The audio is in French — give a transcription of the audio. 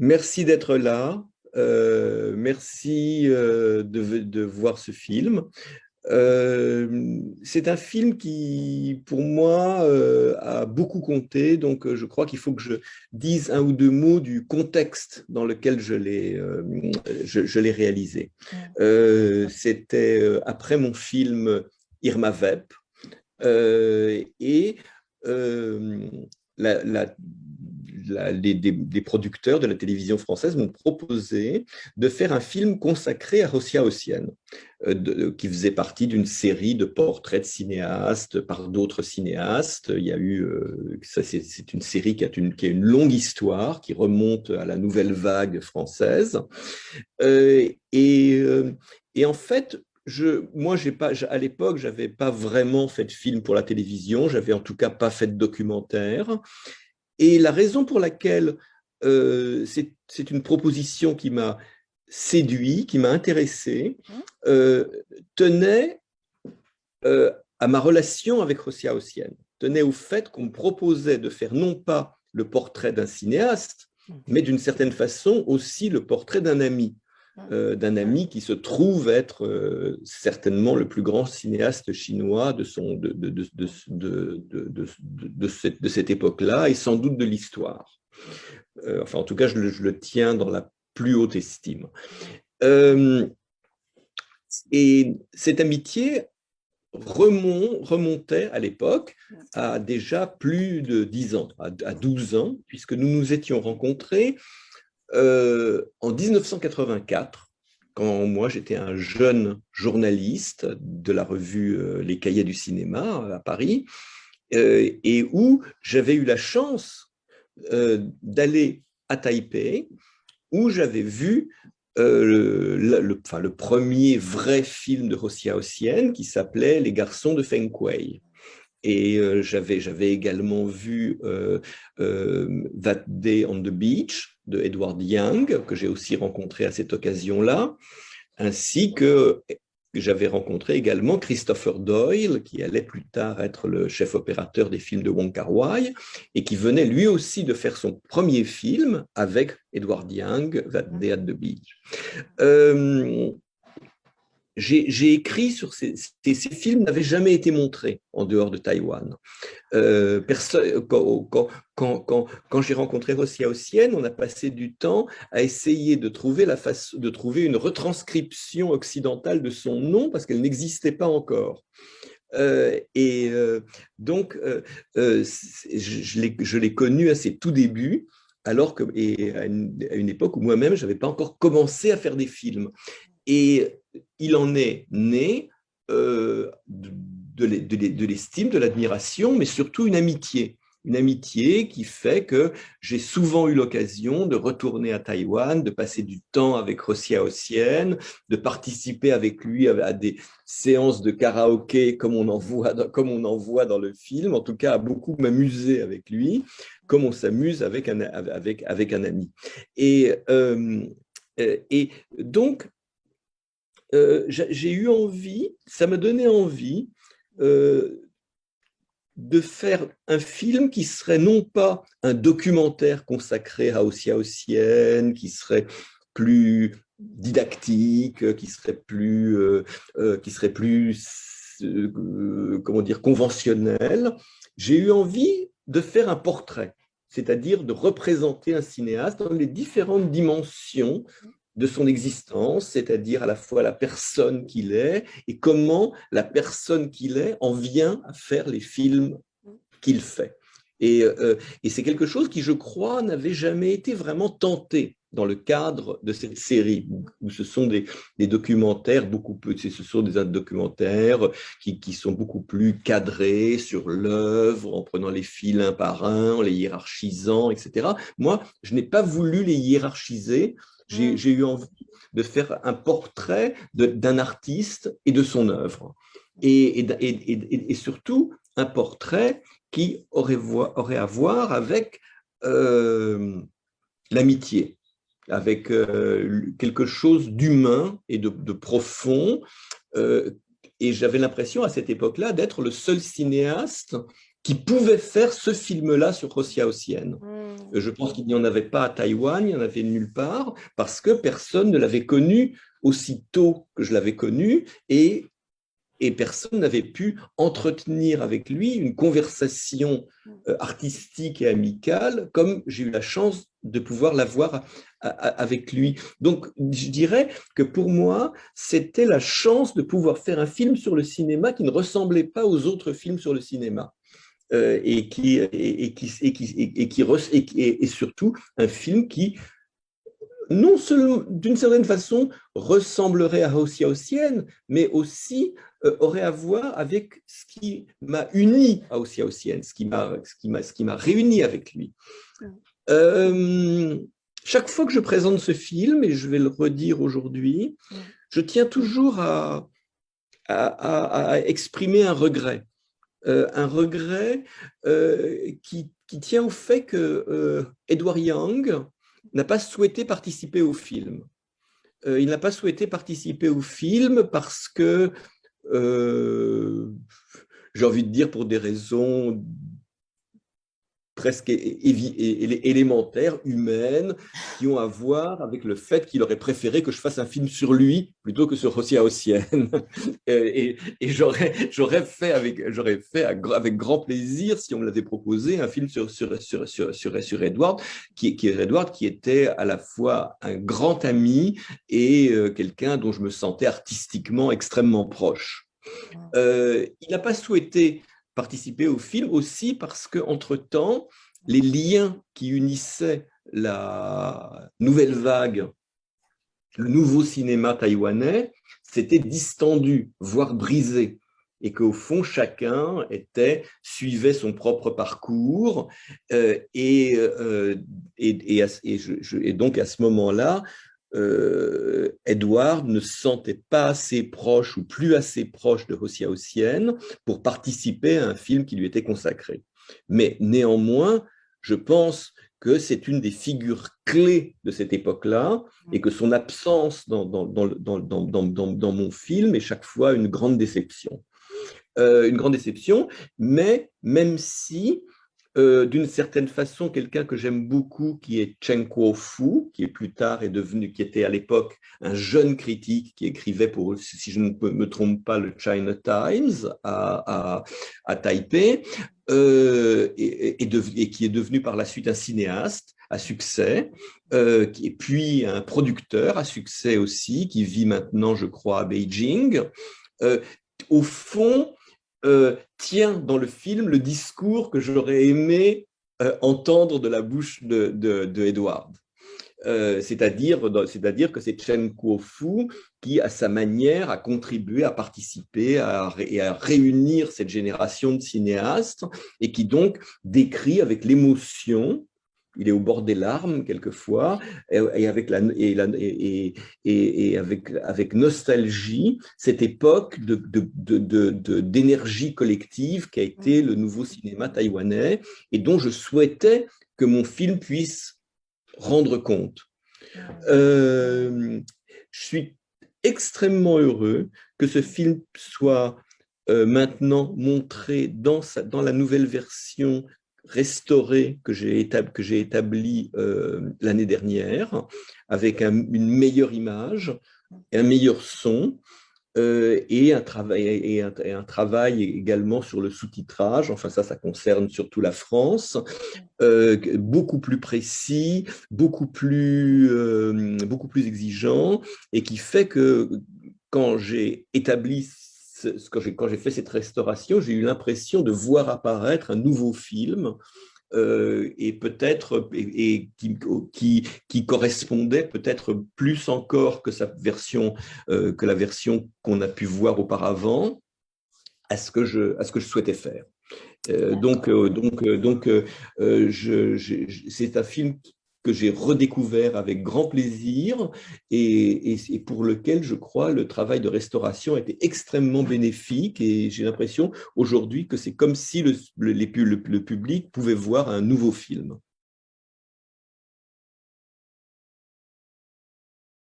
Merci d'être là. Merci de voir ce film. C'est un film qui, pour moi, a beaucoup compté. Donc, je crois qu'il faut que je dise un ou deux mots du contexte dans lequel je l'ai réalisé. C'était après mon film Irma Vep. Et euh, la, la- des producteurs de la télévision française m'ont proposé de faire un film consacré à Rosia Haussienne, qui faisait partie d'une série de portraits de cinéastes par d'autres cinéastes. Il y a eu, ça c'est une série qui a une longue histoire, qui remonte à la nouvelle vague française. Euh, et, euh, et en fait, moi, à l'époque, j'avais pas vraiment fait de film pour la télévision, j'avais en tout cas pas fait de documentaire. Et la raison pour laquelle c'est une proposition qui m'a séduit, qui m'a intéressé, euh, tenait à ma relation avec Rosia Haussienne, tenait au fait qu'on me proposait de faire non pas le portrait d'un cinéaste, mais d'une certaine façon aussi le portrait d'un ami qui se trouve être certainement le plus grand cinéaste chinois de cette époque-là et sans doute de l'histoire. Enfin, en tout cas, je le tiens dans la plus haute estime. Et cette amitié remontait à l'époque à déjà plus de 10 ans, à 12 ans, puisque nous nous étions rencontrés en 1984, quand moi j'étais un jeune journaliste de la revue Les Cahiers du cinéma à Paris, et où j'avais eu la chance d'aller à Taipei, où j'avais vu le premier vrai film de Rosia Haussienne qui s'appelait Les garçons de Feng Kuei. Et j'avais également vu That Day on the Beach de Edward Young, que j'ai aussi rencontré à cette occasion-là, ainsi que j'avais rencontré également Christopher Doyle, qui allait plus tard être le chef opérateur des films de Wong Kar-wai, et qui venait lui aussi de faire son premier film avec Edward Young, That Day at the Beach. J'ai écrit sur ces films n'avaient jamais été montrés en dehors de Taïwan. Quand j'ai rencontré Rosia Haussienne, on a passé du temps à essayer de trouver une retranscription occidentale de son nom parce qu'elle n'existait pas encore. Donc, je l'ai connu à ses tout débuts, alors que, et à une époque où moi-même, je n'avais pas encore commencé à faire des films. Et il en est né de l'estime, de l'admiration, mais surtout une amitié. Une amitié qui fait que j'ai souvent eu l'occasion de retourner à Taïwan, de passer du temps avec Rosia Haussienne, de participer avec lui à des séances de karaoké comme on en voit dans le film, en tout cas à beaucoup m'amuser avec lui, comme on s'amuse avec un ami. Et, euh, et donc, j'ai eu envie, ça m'a donné envie de faire un film qui serait non pas un documentaire consacré à Rosia Haussienne, qui serait plus didactique, qui serait plus comment dire, conventionnel. J'ai eu envie de faire un portrait, c'est-à-dire de représenter un cinéaste dans les différentes dimensions de son existence, c'est-à-dire à la fois la personne qu'il est et comment la personne qu'il est en vient à faire les films qu'il fait. Et c'est quelque chose qui, je crois, n'avait jamais été vraiment tenté dans le cadre de cette série, où ce sont des documentaires beaucoup plus, ce sont des documentaires qui sont beaucoup plus cadrés sur l'œuvre, en prenant les fils un par un, en les hiérarchisant, etc. Moi, je n'ai pas voulu les hiérarchiser. J'ai eu envie de faire un portrait d'un artiste et de son œuvre. Et surtout, un portrait qui aurait à voir avec l'amitié, avec quelque chose d'humain et de profond. Et j'avais l'impression à cette époque-là d'être le seul cinéaste qui pouvait faire ce film-là sur Rosia Haussienne. Mm. Je pense qu'il n'y en avait pas à Taïwan, il n'y en avait nulle part, parce que personne ne l'avait connu aussi tôt que je l'avais connu, et personne n'avait pu entretenir avec lui une conversation artistique et amicale comme j'ai eu la chance de pouvoir l'avoir avec lui. Donc, je dirais que pour moi, c'était la chance de pouvoir faire un film sur le cinéma qui ne ressemblait pas aux autres films sur le cinéma. Et surtout un film qui non seulement d'une certaine façon ressemblerait à Hossia Haussienne, mais aussi aurait à voir avec ce qui m'a uni à Hossia Haussienne, ce qui m'a réuni avec lui. Chaque fois que je présente ce film, et je vais le redire aujourd'hui, je tiens toujours à exprimer un regret. Un regret qui tient au fait que Edward Young n'a pas souhaité participer au film. Il n'a pas souhaité participer au film parce que, j'ai envie de dire, pour des raisons presque élémentaires, humaines, qui ont à voir avec le fait qu'il aurait préféré que je fasse un film sur lui plutôt que sur Rosia Haussienne. Et j'aurais fait avec grand plaisir, si on me l'avait proposé, un film sur Edward, qui était à la fois un grand ami et quelqu'un dont je me sentais artistiquement extrêmement proche. Il n'a pas souhaité participer au film aussi parce qu'entre-temps, les liens qui unissaient la nouvelle vague, le nouveau cinéma taïwanais, s'étaient distendus, voire brisés. Et qu'au fond, chacun suivait son propre parcours. Et donc, à ce moment-là, Edward ne se sentait pas assez proche ou plus assez proche de Rosia Haussienne pour participer à un film qui lui était consacré. Mais néanmoins, je pense que c'est une des figures clés de cette époque-là et que son absence dans mon film est chaque fois une grande déception. Mais même si d'une certaine façon, quelqu'un que j'aime beaucoup, qui est Chen Kuo-fu, qui est plus tard qui était à l'époque un jeune critique qui écrivait pour, si je ne me trompe pas, le China Times à Taipei, et qui est devenu par la suite un cinéaste à succès, et puis un producteur à succès aussi, qui vit maintenant, je crois, à Beijing. Au fond, tient dans le film le discours que j'aurais aimé entendre de la bouche de Edward. C'est-à-dire que c'est Chen Kuo-fu qui, à sa manière, a contribué à participer et à réunir cette génération de cinéastes et qui donc décrit avec l'émotion, il est au bord des larmes quelquefois, et avec nostalgie, cette époque d'énergie collective qui a été le nouveau cinéma taïwanais et dont je souhaitais que mon film puisse rendre compte. Je suis extrêmement heureux que ce film soit maintenant montré dans la nouvelle version restaurée que j'ai établie l'année dernière, avec une meilleure image, un meilleur son, et un travail également sur le sous-titrage. Enfin, ça concerne surtout la France, beaucoup plus précis, beaucoup plus exigeant, et qui fait que quand j'ai fait cette restauration, j'ai eu l'impression de voir apparaître un nouveau film, et peut-être qui correspondait peut-être plus encore que que la version qu'on a pu voir auparavant à ce que je souhaitais faire. C'est un film que j'ai redécouvert avec grand plaisir et pour lequel, je crois, le travail de restauration était extrêmement bénéfique, et j'ai l'impression aujourd'hui que c'est comme si le public pouvait voir un nouveau film.